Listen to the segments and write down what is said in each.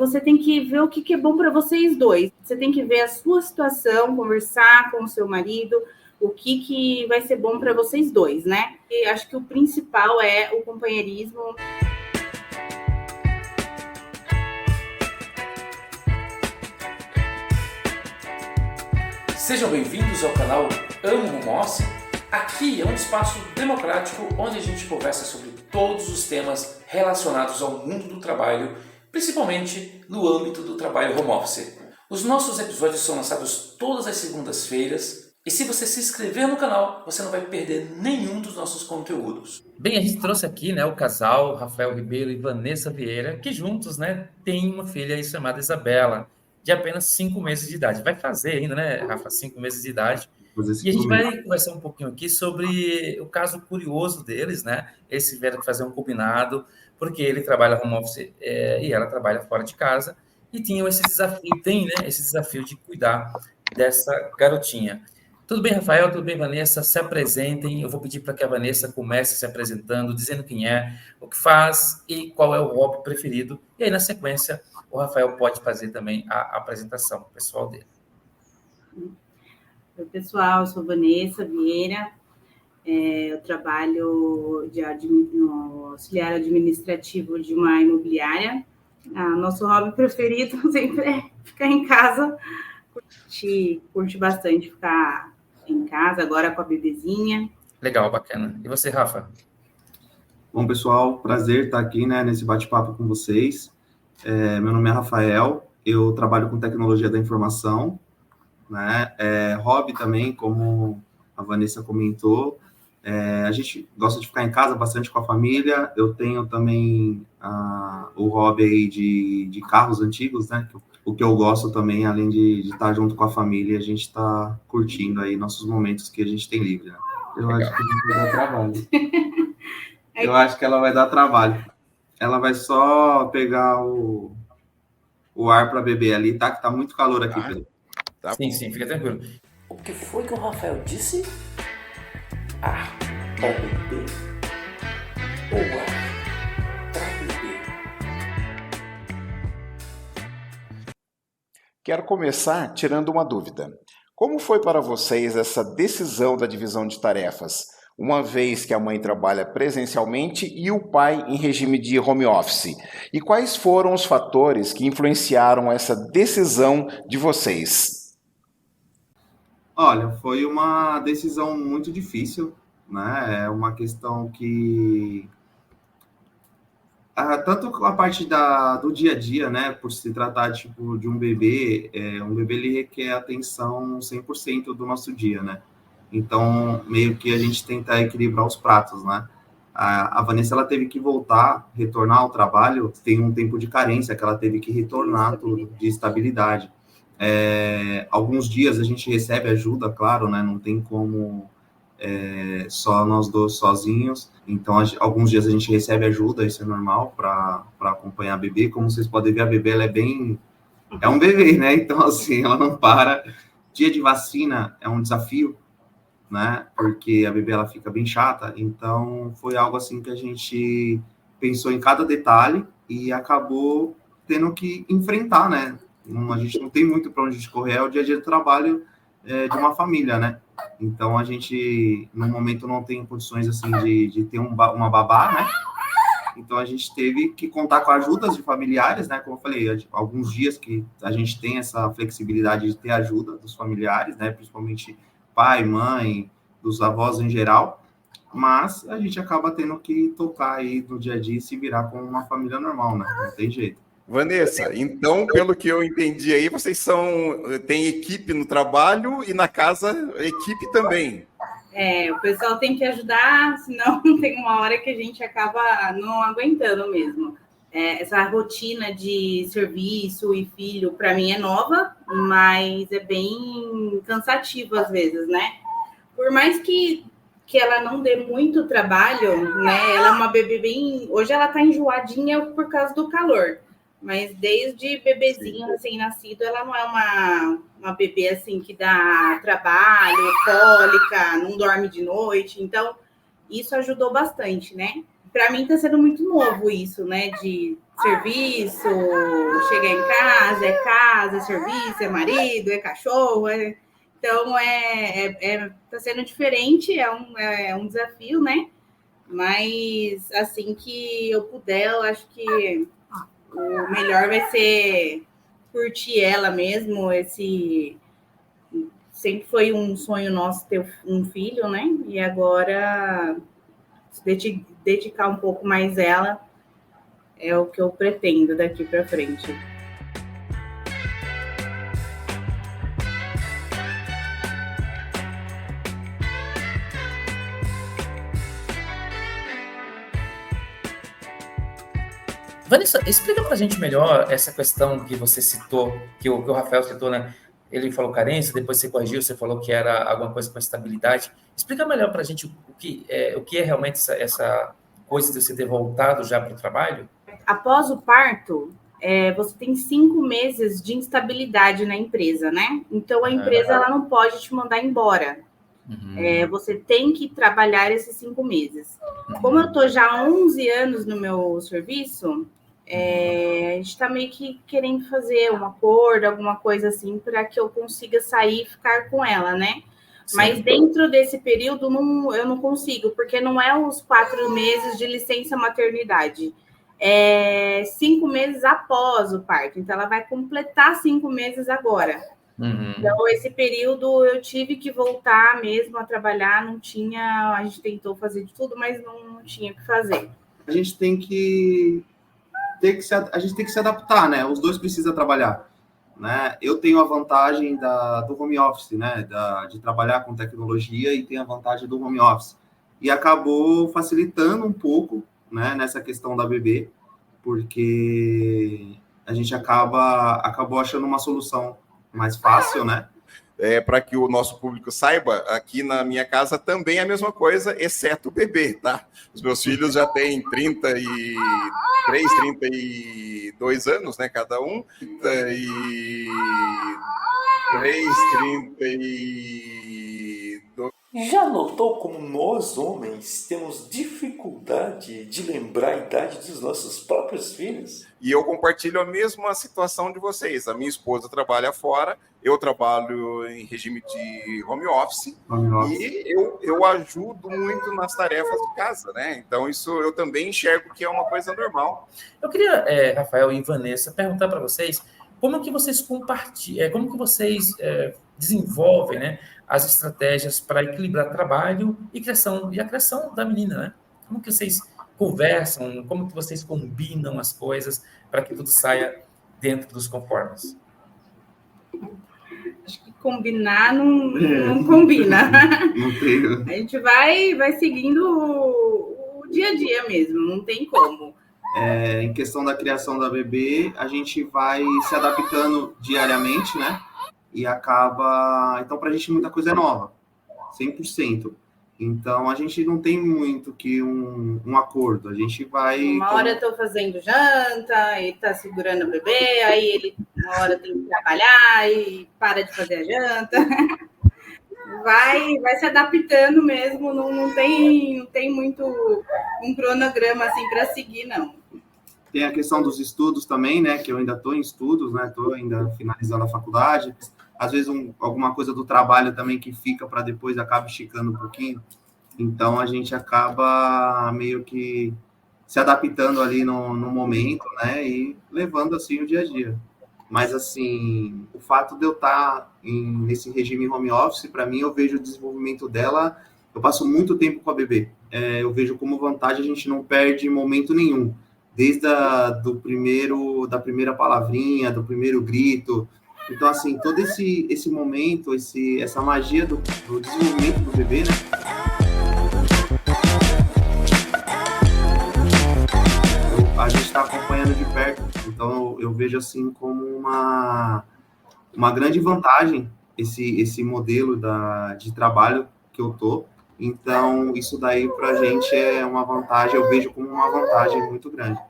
você tem que ver o que é bom para vocês dois. Você tem que ver a sua situação, conversar com o seu marido, o que vai ser bom para vocês dois, né? E acho que o principal é o companheirismo. Sejam bem-vindos ao canal Amo Home Office. Aqui é um espaço democrático onde a gente conversa sobre todos os temas relacionados ao mundo do trabalho, principalmente no âmbito do trabalho home office. Os nossos episódios são lançados todas as segundas-feiras e se você se inscrever no canal, você não vai perder nenhum dos nossos conteúdos. Bem, a gente trouxe aqui, o casal Rafael Ribeiro e Vanessa Vieira, que juntos, têm uma filha chamada Isabela, de apenas 5 meses de idade. Vai fazer ainda, Rafa, 5 meses de idade. E a gente vai conversar um pouquinho aqui sobre o caso curioso deles, Eles tiveram que fazer um combinado, porque ele trabalha home office e ela trabalha fora de casa, e tinham esse desafio, esse desafio de cuidar dessa garotinha. Tudo bem, Rafael? Tudo bem, Vanessa? Se apresentem. Eu vou pedir para que a Vanessa comece se apresentando, dizendo quem é, o que faz e qual é o hobby preferido. E aí, na sequência, o Rafael pode fazer também a apresentação pessoal dele. Oi, pessoal, eu sou Vanessa Vieira, eu trabalho no auxiliar administrativo de uma imobiliária. Nosso hobby preferido sempre é ficar em casa, curte bastante ficar em casa, agora com a bebezinha. Legal, bacana. E você, Rafa? Bom, pessoal, prazer estar aqui, nesse bate-papo com vocês. Meu nome é Rafael, eu trabalho com tecnologia da informação, hobby também, como a Vanessa comentou. A gente gosta de ficar em casa bastante com a família. Eu tenho também o hobby aí de carros antigos, O que eu gosto também, além de estar junto com a família, a gente está curtindo aí nossos momentos que a gente tem livre, Eu acho que vai dar trabalho. Eu acho que ela vai dar trabalho. Ela vai só pegar o ar para beber ali, tá? Que tá muito calor aqui, Pedro. Tá sim, fica tranquilo. O que foi que o Rafael disse? Ar para beber ou ar para beber? Quero começar tirando uma dúvida. Como foi para vocês essa decisão da divisão de tarefas, uma vez que a mãe trabalha presencialmente e o pai em regime de home office? E quais foram os fatores que influenciaram essa decisão de vocês? Olha, foi uma decisão muito difícil, É uma questão que... tanto a parte do dia a dia, por se tratar de um bebê ele requer atenção 100% do nosso dia, Então, meio que a gente tenta equilibrar os pratos, A Vanessa, ela teve que retornar ao trabalho, tem um tempo de carência que ela teve que retornar de estabilidade. Alguns dias a gente recebe ajuda, claro, não tem como só nós dois sozinhos, então alguns dias a gente recebe ajuda, isso é normal, para acompanhar a bebê. Como vocês podem ver, a bebê ela é um bebê, então assim, ela não para. Dia de vacina é um desafio, porque a bebê ela fica bem chata, então foi algo assim que a gente pensou em cada detalhe e acabou tendo que enfrentar, A gente não tem muito para onde escorrer, é o dia a dia do trabalho de uma família, Então, a gente, no momento, não tem condições, assim, de ter uma babá, Então, a gente teve que contar com ajudas de familiares, Como eu falei, alguns dias que a gente tem essa flexibilidade de ter ajuda dos familiares, Principalmente pai, mãe, dos avós em geral. Mas a gente acaba tendo que tocar aí no dia a dia e se virar com uma família normal, Não tem jeito. Vanessa, então, pelo que eu entendi aí, vocês têm equipe no trabalho e na casa, equipe também. O pessoal tem que ajudar, senão tem uma hora que a gente acaba não aguentando mesmo. Essa rotina de serviço e filho, para mim, é nova, mas é bem cansativo às vezes, Por mais que ela não dê muito trabalho, Ela é uma bebê bem... Hoje ela tá enjoadinha por causa do calor. Mas desde bebezinho, recém-nascido, ela não é uma bebê assim que dá trabalho, cólica, não dorme de noite. Então, isso ajudou bastante, para mim está sendo muito novo isso, né? De serviço, chegar em casa, é serviço, é marido, é cachorro. Então, tá sendo diferente, é um desafio, né? Mas assim que eu puder, eu acho que o melhor vai ser curtir ela mesmo. Sempre foi um sonho nosso ter um filho, né? E agora dedicar um pouco mais ela é o que eu pretendo daqui para frente. Vanessa, explica para a gente melhor essa questão que você citou, que o Rafael citou, né? Ele falou carência, depois você corrigiu, você falou que era alguma coisa com estabilidade. Explica melhor para a gente o que é realmente essa coisa de você ter voltado já para o trabalho. Após o parto, você tem 5 meses de instabilidade na empresa, né? Então, a empresa ela não pode te mandar embora. Você tem que trabalhar esses 5 meses. Como eu estou já há 11 anos no meu serviço, a gente está meio que querendo fazer um acordo, alguma coisa assim, para que eu consiga sair e ficar com ela, né? Sim. Mas dentro desse período eu não consigo, porque não é os 4 meses de licença maternidade. 5 meses após o parto. Então, ela vai completar 5 meses agora. Então, esse período eu tive que voltar mesmo a trabalhar, a gente tentou fazer de tudo, mas não tinha o que fazer. A gente tem que se adaptar, né? Os dois precisam trabalhar, né? Eu tenho a vantagem do home office, né? De trabalhar com tecnologia, e tenho a vantagem do home office. E acabou facilitando um pouco, né, nessa questão da bebê, porque a gente acabou achando uma solução mais fácil, né? Para que o nosso público saiba, aqui na minha casa também é a mesma coisa, exceto o bebê, tá? Os meus filhos já têm 33, 32 anos, né, cada um, 33, 32... Já notou como nós, homens, temos dificuldade de lembrar a idade dos nossos próprios filhos? E eu compartilho a mesma situação de vocês. A minha esposa trabalha fora, eu trabalho em regime de home office. E eu ajudo muito nas tarefas de casa, né? Então, isso eu também enxergo que é uma coisa normal. Eu queria, Rafael e Vanessa, perguntar para vocês como que vocês compartilham, como que vocês desenvolvem, né, as estratégias para equilibrar trabalho e a criação da menina, né? Como que vocês conversam, como que vocês combinam as coisas para que tudo saia dentro dos conformes? Acho que combinar não combina. Não tem. A gente vai seguindo o dia a dia mesmo, não tem como. Em questão da criação da bebê, a gente vai se adaptando diariamente, né? E acaba... Então, para a gente, muita coisa é nova, 100%. Então, a gente não tem muito que um acordo. A gente vai... Uma hora eu estou fazendo janta, ele está segurando o bebê, aí uma hora tem que trabalhar e para de fazer a janta. Vai se adaptando mesmo, não tem muito um cronograma assim para seguir, não. Tem a questão dos estudos também, né? Que eu ainda estou em estudos, né? Estou ainda finalizando a faculdade. Às vezes alguma coisa do trabalho também que fica para depois acaba esticando um pouquinho. Então a gente acaba meio que se adaptando ali no momento, né? E levando assim o dia a dia. Mas assim, o fato de eu estar nesse regime home office, para mim, eu vejo o desenvolvimento dela. Eu passo muito tempo com a bebê. Eu vejo como vantagem, a gente não perde momento nenhum. Desde da primeira palavrinha, do primeiro grito. Então, assim, todo esse momento, essa magia do desenvolvimento do bebê, né? A gente está acompanhando de perto. Então, eu vejo, assim, como uma grande vantagem esse modelo de trabalho que eu tô. Então, isso daí, para a gente, é uma vantagem, eu vejo como uma vantagem muito grande.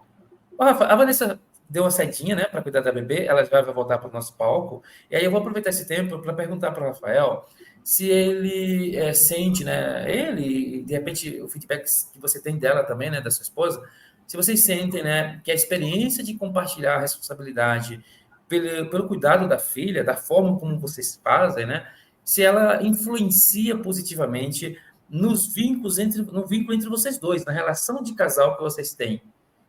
Rafa, a Vanessa deu uma saidinha, né, para cuidar da bebê, ela vai voltar para o nosso palco, e aí eu vou aproveitar esse tempo para perguntar para o Rafael se ele sente, né, ele, de repente, o feedback que você tem dela também, né, da sua esposa, se vocês sentem, né, que a experiência de compartilhar a responsabilidade pelo cuidado da filha, da forma como vocês fazem, né, se ela influencia positivamente no vínculo entre vocês dois, na relação de casal que vocês têm.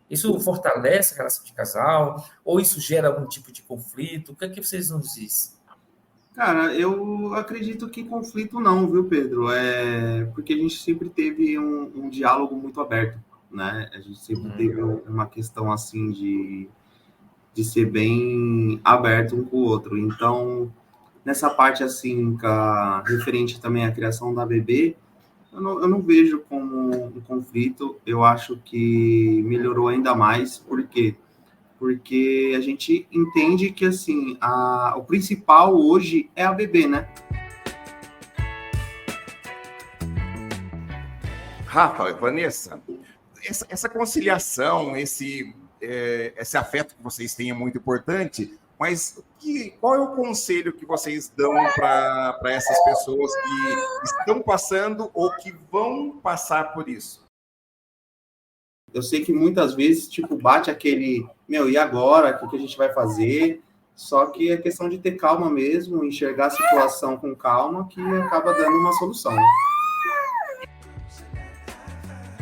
Isso fortalece a relação de casal? Ou isso gera algum tipo de conflito? O que é que vocês nos dizem? Cara, eu acredito que conflito não, viu, Pedro? Porque a gente sempre teve um diálogo muito aberto, né? A gente sempre teve uma questão assim de ser bem aberto um com o outro. Então, nessa parte assim, referente também à criação da bebê, eu não vejo como um conflito. Eu acho que melhorou ainda mais. Por quê? Porque a gente entende que assim, o principal hoje é a bebê, né? Rafa, Vanessa, essa conciliação, esse afeto que vocês têm é muito importante, mas qual é o conselho que vocês dão para essas pessoas que estão passando ou que vão passar por isso? Eu sei que muitas vezes, tipo, bate aquele, e agora? O que a gente vai fazer? Só que é questão de ter calma mesmo, enxergar a situação com calma, que acaba dando uma solução.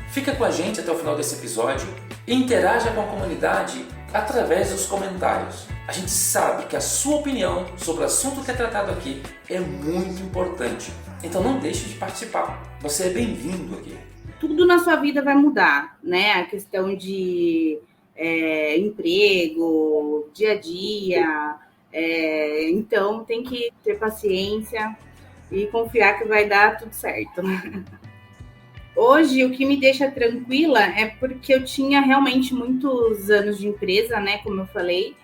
Fica com a gente até o final desse episódio e interaja com a comunidade através dos comentários. A gente sabe que a sua opinião sobre o assunto que é tratado aqui é muito importante, então não deixe de participar. Você é bem-vindo aqui. Tudo na sua vida vai mudar, né? A questão de emprego, dia a dia. Então, tem que ter paciência e confiar que vai dar tudo certo. Hoje, o que me deixa tranquila é porque eu tinha realmente muitos anos de empresa, né? Como eu falei.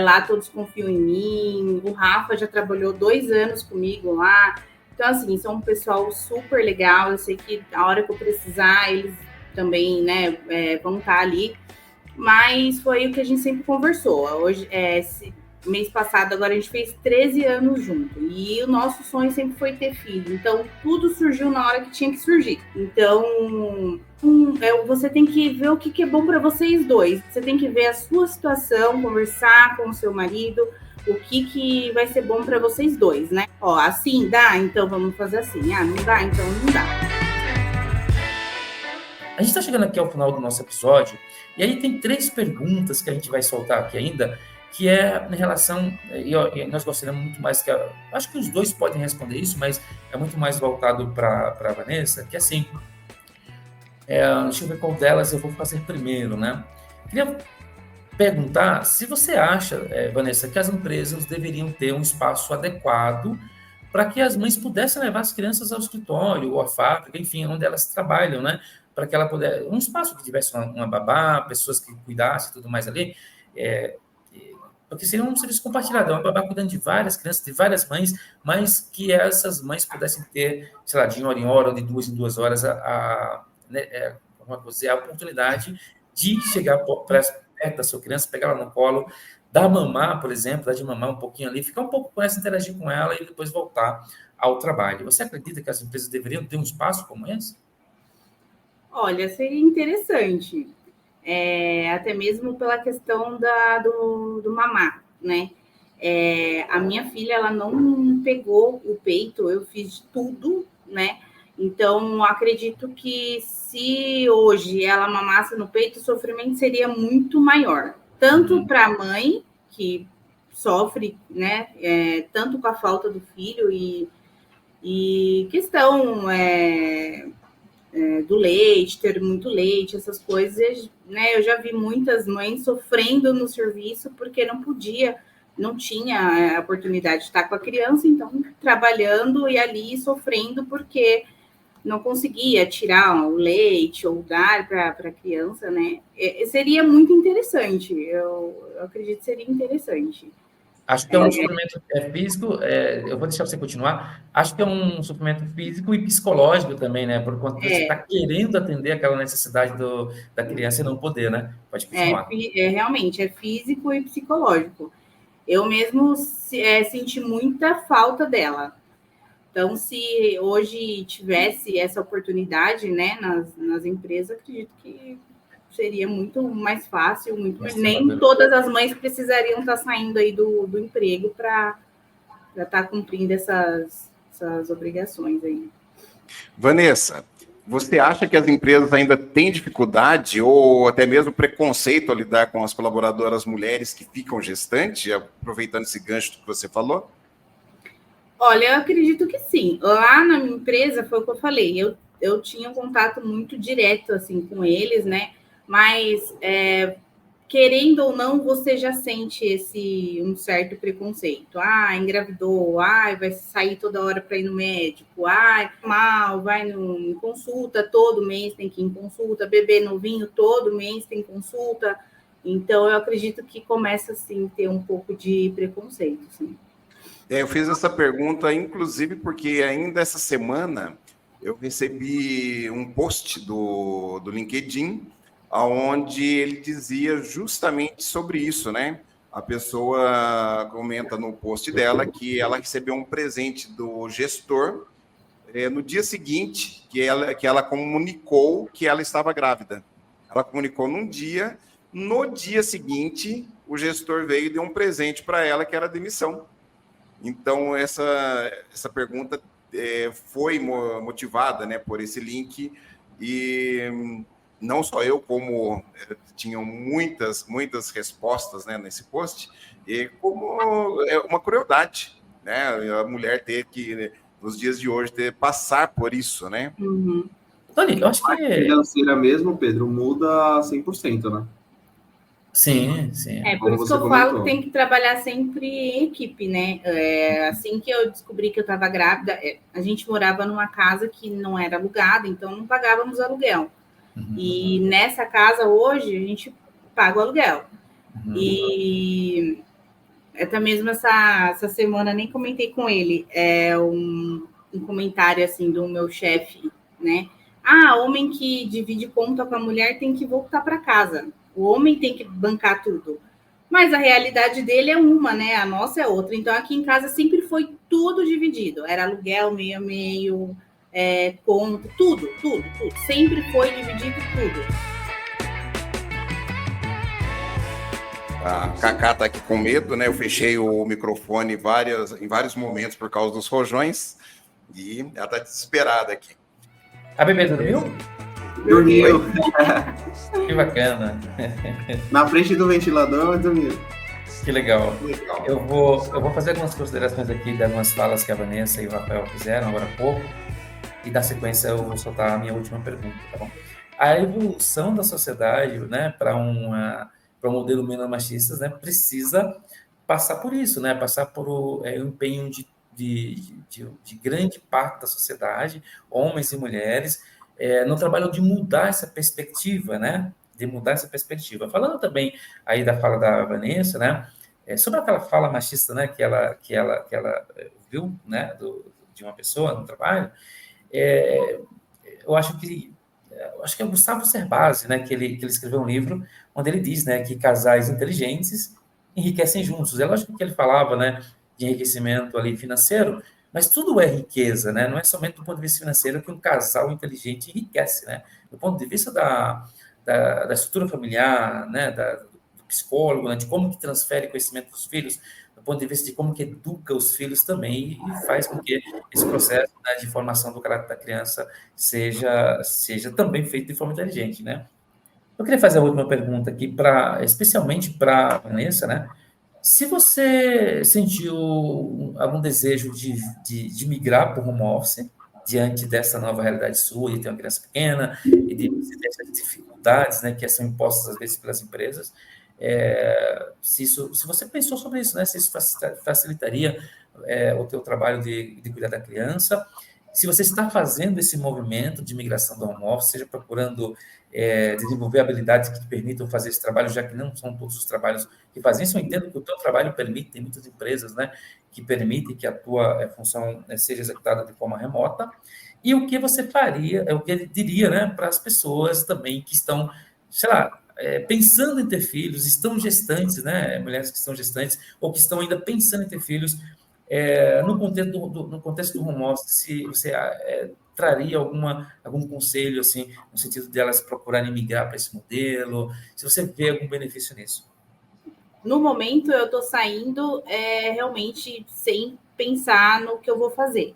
Lá todos confiam em mim. O Rafa já trabalhou 2 anos comigo lá. Então, assim, são um pessoal super legal. Eu sei que a hora que eu precisar, eles também, né, vão estar ali. Mas foi o que a gente sempre conversou. Hoje, mês passado, agora a gente fez 13 anos junto. E o nosso sonho sempre foi ter filho. Então, tudo surgiu na hora que tinha que surgir. Então, você tem que ver o que é bom para vocês dois. Você tem que ver a sua situação, conversar com o seu marido, o que vai ser bom para vocês dois, né? Ó, assim dá? Então vamos fazer assim. Ah, não dá? Então não dá. A gente está chegando aqui ao final do nosso episódio, e aí tem 3 perguntas que a gente vai soltar aqui ainda, que é em relação, e nós gostaríamos muito mais que, acho que os dois podem responder isso, mas é muito mais voltado para a Vanessa, que assim, deixa eu ver qual delas eu vou fazer primeiro, né? Queria perguntar se você acha, Vanessa, que as empresas deveriam ter um espaço adequado para que as mães pudessem levar as crianças ao escritório ou à fábrica, enfim, onde elas trabalham, né? Para que ela pudesse, um espaço que tivesse uma babá, pessoas que cuidassem e tudo mais ali, porque seria um serviço compartilhado, uma babá cuidando de várias crianças, de várias mães, mas que essas mães pudessem ter, sei lá, de hora em hora, ou de 2 em 2 horas, a oportunidade de chegar perto da sua criança, pegar ela no colo, dar mamar, por exemplo, dar de mamar um pouquinho ali, ficar um pouco com essa, interagir com ela e depois voltar ao trabalho. Você acredita que as empresas deveriam ter um espaço como esse? Olha, seria interessante. Até mesmo pela questão do mamar, né? A minha filha, ela não pegou o peito, eu fiz tudo, né? Então, acredito que se hoje ela mamasse no peito, o sofrimento seria muito maior. Tanto para a mãe, que sofre, né? Tanto com a falta do filho e questão do leite, ter muito leite, essas coisas, né? Eu já vi muitas mães sofrendo no serviço porque não tinha a oportunidade de estar com a criança, então trabalhando e ali sofrendo porque não conseguia tirar o leite ou dar para a criança, né? Seria muito interessante, eu acredito que seria interessante. Acho que é um suplemento físico, eu vou deixar você continuar, acho que é um suplemento físico e psicológico também, né? Por conta que você está querendo atender aquela necessidade da criança e não poder, né? Pode continuar. Realmente, é físico e psicológico. Eu mesmo senti muita falta dela. Então, se hoje tivesse essa oportunidade, né, nas empresas, acredito que seria muito mais fácil, nem todas as mães precisariam estar saindo aí do emprego para estar cumprindo essas obrigações aí. Vanessa, você acha que as empresas ainda têm dificuldade ou até mesmo preconceito a lidar com as colaboradoras mulheres que ficam gestantes, aproveitando esse gancho que você falou? Olha, eu acredito que sim. Lá na minha empresa, foi o que eu falei, eu tinha um contato muito direto assim com eles, né? Mas querendo ou não, você já sente um certo preconceito. Engravidou, vai sair toda hora para ir no médico, mal, vai em consulta, todo mês tem que ir em consulta, bebê novinho, todo mês tem consulta. Então, eu acredito que começa, assim, a ter um pouco de preconceito, sim. Eu fiz essa pergunta, inclusive, porque ainda essa semana eu recebi um post do LinkedIn, onde ele dizia justamente sobre isso, né? A pessoa comenta no post dela que ela recebeu um presente do gestor no dia seguinte que ela comunicou que ela estava grávida. Ela comunicou num dia, no dia seguinte o gestor veio e deu um presente para ela que era a demissão. Então, essa pergunta foi motivada, né, por esse link, e não só eu, como tinham muitas respostas, né, nesse post, e como uma crueldade, né, a mulher ter que, nos dias de hoje, passar por isso, né? Uhum. Tony, eu acho que... A financeira mesmo, Pedro, muda 100%, né? Sim. Por isso que eu falo que tem que trabalhar sempre em equipe, né? Assim que eu descobri que eu estava grávida, a gente morava numa casa que não era alugada, então não pagávamos aluguel. Uhum. E nessa casa hoje a gente paga o aluguel. Uhum. E até mesmo essa semana nem comentei com ele, um comentário assim do meu chefe, né? Homem que divide conta com a mulher tem que voltar para casa. O homem tem que bancar tudo. Mas a realidade dele é uma, né? A nossa é outra. Então, aqui em casa sempre foi tudo dividido. Era aluguel, meio a meio, conta, tudo. Sempre foi dividido tudo. A Cacá está aqui com medo, né? Eu fechei o microfone em vários momentos por causa dos rojões e ela está desesperada aqui. A bebê dormiu? Dormiu. Que bacana. Na frente do ventilador, mas dormiu. Que legal. Eu vou fazer algumas considerações aqui de algumas falas que a Vanessa e o Rafael fizeram agora há pouco, e na sequência eu vou soltar a minha última pergunta, tá bom? A evolução da sociedade, né, para um modelo menos machista, né, precisa passar por isso, né, passar por o empenho de grande parte da sociedade, homens e mulheres, no trabalho de mudar essa perspectiva, né? De mudar essa perspectiva. Falando também aí da fala da Vanessa, né? Sobre aquela fala machista, né? Que ela viu, né? De uma pessoa no trabalho, eu acho que é o Gustavo Cerbasi, né? Que ele escreveu um livro onde ele diz, né? Que casais inteligentes enriquecem juntos. É lógico que ele falava, né? De enriquecimento ali financeiro, mas tudo é riqueza, né? Não é somente do ponto de vista financeiro que um casal inteligente enriquece, né? Do ponto de vista da estrutura familiar, né? Do psicólogo, né? De como que transfere conhecimento para os filhos, do ponto de vista de como que educa os filhos também e faz com que esse processo, né, de formação do caráter da criança seja também feito de forma inteligente, né? Eu queria fazer a última pergunta aqui, especialmente para a Vanessa, né? Se você sentiu algum desejo de migrar para o home office, diante dessa nova realidade sua, de ter uma criança pequena, e de ter essas dificuldades, né, que são impostas, às vezes, pelas empresas, se você pensou sobre isso, né, se isso facilitaria o teu trabalho de cuidar da criança, se você está fazendo esse movimento de migração do home office, seja procurando desenvolver habilidades que te permitam fazer esse trabalho, já que não são todos os trabalhos que fazem isso. Eu entendo que o teu trabalho permite, tem muitas empresas, né, que permitem que a tua função seja executada de forma remota. E o que você faria, o que ele diria, né, para as pessoas também que estão, sei lá, pensando em ter filhos, estão gestantes, né, mulheres que estão gestantes, ou que estão ainda pensando em ter filhos, No contexto do home office, se você traria algum conselho, assim, no sentido de elas procurarem migrar para esse modelo, se você vê algum benefício nisso? No momento, eu estou saindo realmente sem pensar no que eu vou fazer.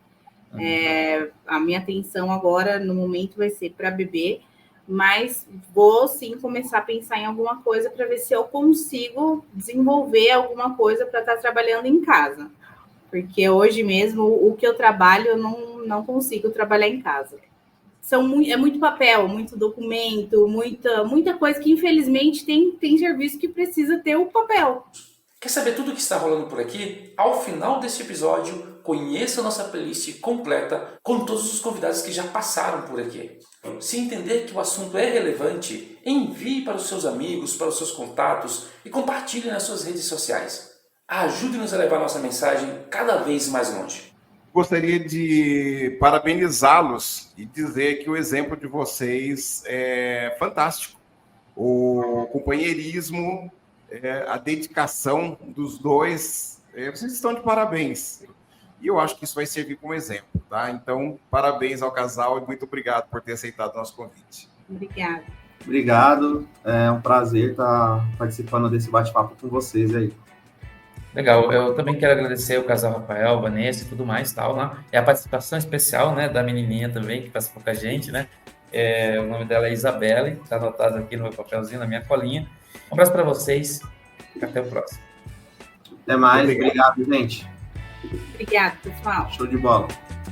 A minha atenção agora, no momento, vai ser para bebê, mas vou sim começar a pensar em alguma coisa para ver se eu consigo desenvolver alguma coisa para estar trabalhando em casa. Porque hoje mesmo, o que eu trabalho, eu não consigo trabalhar em casa. É muito papel, muito documento, muita coisa que, infelizmente, tem serviço que precisa ter o papel. Quer saber tudo o que está rolando por aqui? Ao final deste episódio, conheça a nossa playlist completa com todos os convidados que já passaram por aqui. Se entender que o assunto é relevante, envie para os seus amigos, para os seus contatos e compartilhe nas suas redes sociais. Ajude-nos a levar nossa mensagem cada vez mais longe. Gostaria de parabenizá-los e dizer que o exemplo de vocês é fantástico. O companheirismo, a dedicação dos dois, vocês estão de parabéns. E eu acho que isso vai servir como exemplo, tá? Então, parabéns ao casal e muito obrigado por ter aceitado o nosso convite. Obrigada. Obrigado, é um prazer estar participando desse bate-papo com vocês aí. Legal, eu também quero agradecer o casal Rafael, Vanessa e tudo mais, tal, né? E a participação especial, né, da menininha também, que participou com a gente, né? O nome dela é Isabelle, está anotado aqui no meu papelzinho, na minha colinha. Um abraço para vocês, até o próximo. Até mais, obrigado, gente. Obrigada, pessoal. Show de bola.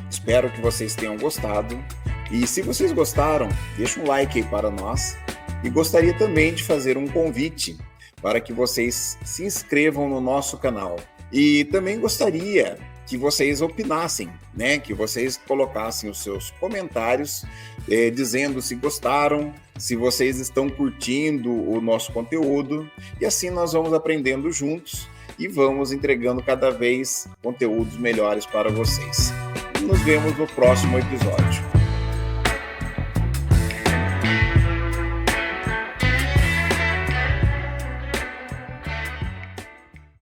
Espero que vocês tenham gostado. E se vocês gostaram, deixa um like aí para nós. E gostaria também de fazer um convite para que vocês se inscrevam no nosso canal. E também gostaria que vocês opinassem, né? Que vocês colocassem os seus comentários, dizendo se gostaram, se vocês estão curtindo o nosso conteúdo. E assim nós vamos aprendendo juntos e vamos entregando cada vez conteúdos melhores para vocês. Nos vemos no próximo episódio.